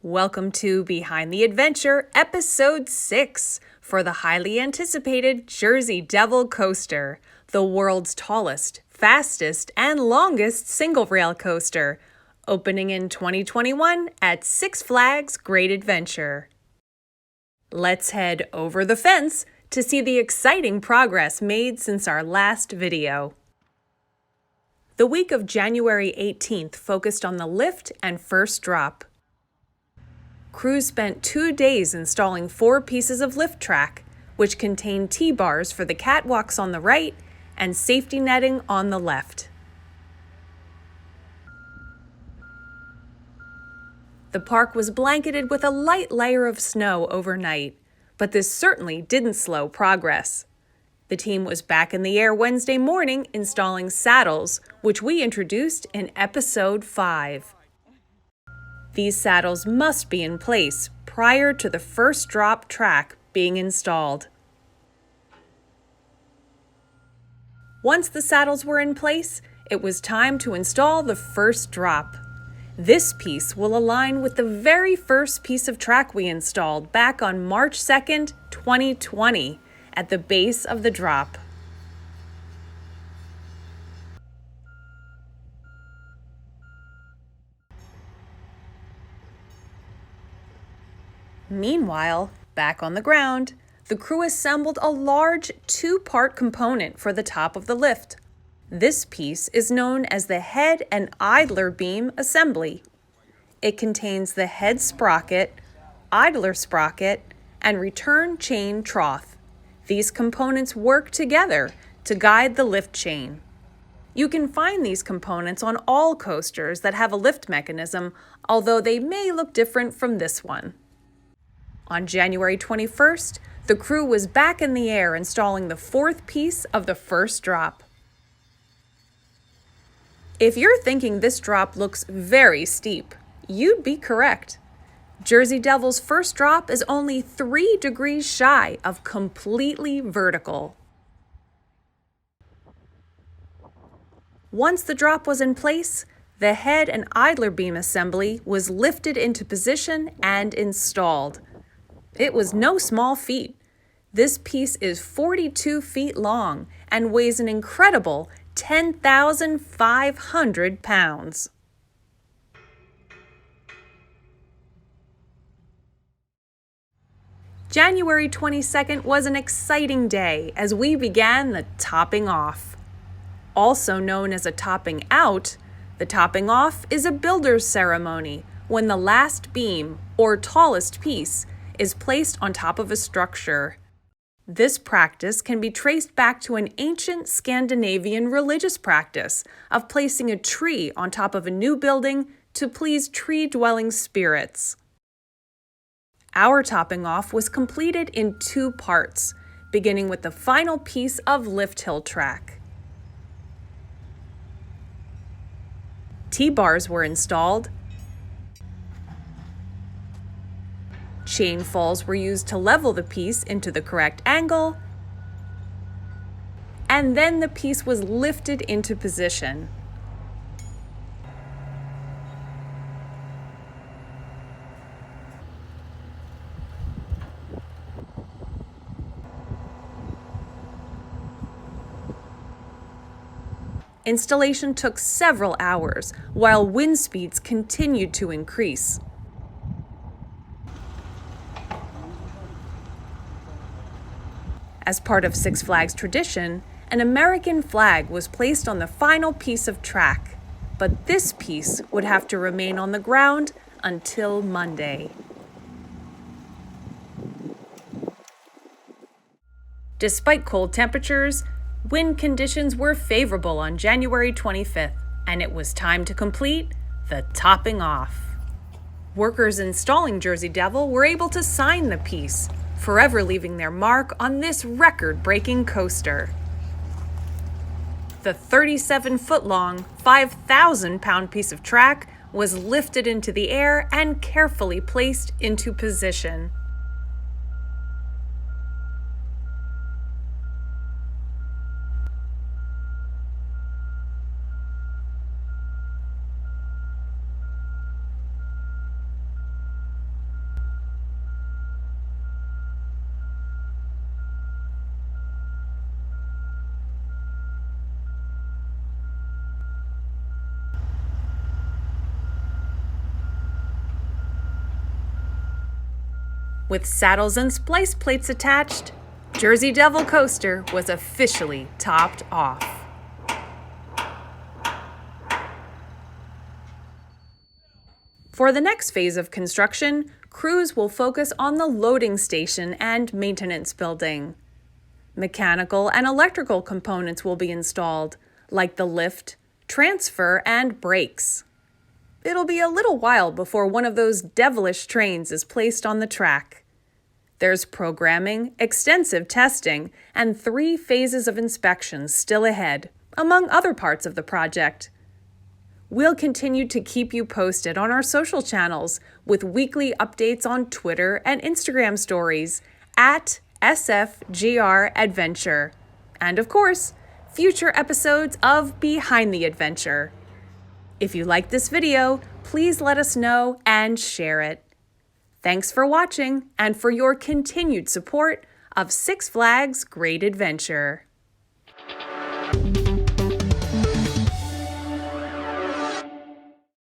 Welcome to Behind the Adventure, Episode 6 for the highly anticipated Jersey Devil Coaster, the world's tallest, fastest, and longest single-rail coaster, opening in 2021 at Six Flags Great Adventure. Let's head over the fence to see the exciting progress made since our last video. The week of January 18th focused on the lift and first drop. Crews spent 2 days installing 4 pieces of lift track, which contained T-bars for the catwalks on the right and safety netting on the left. The park was blanketed with a light layer of snow overnight, but this certainly didn't slow progress. The team was back in the air Wednesday morning installing saddles, which we introduced in Episode 5. These saddles must be in place prior to the first drop track being installed. Once the saddles were in place, it was time to install the first drop. This piece will align with the very first piece of track we installed back on March 2nd, 2020, at the base of the drop. Meanwhile, back on the ground, the crew assembled a large 2-part component for the top of the lift. This piece is known as the head and idler beam assembly. It contains the head sprocket, idler sprocket, and return chain trough. These components work together to guide the lift chain. You can find these components on all coasters that have a lift mechanism, although they may look different from this one. On January 21st, the crew was back in the air installing the 4th piece of the first drop. If you're thinking this drop looks very steep, you'd be correct. Jersey Devil's first drop is only 3 degrees shy of completely vertical. Once the drop was in place, the head and idler beam assembly was lifted into position and installed. It was no small feat. This piece is 42 feet long and weighs an incredible 10,500 pounds. January 22nd was an exciting day as we began the topping off. Also known as a topping out, the topping off is a builder's ceremony when the last beam, or tallest piece, is placed on top of a structure. This practice can be traced back to an ancient Scandinavian religious practice of placing a tree on top of a new building to please tree-dwelling spirits. Our topping off was completed in 2 parts, beginning with the final piece of lift hill track. T-bars were installed. Chain falls were used to level the piece into the correct angle, and then the piece was lifted into position. Installation took several hours, while wind speeds continued to increase. As part of Six Flags tradition, an American flag was placed on the final piece of track, but this piece would have to remain on the ground until Monday. Despite cold temperatures, wind conditions were favorable on January 25th, and it was time to complete the topping off. Workers installing Jersey Devil were able to sign the piece, forever leaving their mark on this record-breaking coaster. The 37-foot-long, 5,000-pound piece of track was lifted into the air and carefully placed into position. With saddles and splice plates attached, Jersey Devil Coaster was officially topped off. For the next phase of construction, crews will focus on the loading station and maintenance building. Mechanical and electrical components will be installed, like the lift, transfer, and brakes. It'll be a little while before one of those devilish trains is placed on the track. There's programming, extensive testing, and 3 phases of inspections still ahead, among other parts of the project. We'll continue to keep you posted on our social channels with weekly updates on Twitter and Instagram stories at SFGR Adventure. And of course, future episodes of Behind the Adventure. If you like this video, please let us know and share it. Thanks for watching and for your continued support of Six Flags Great Adventure.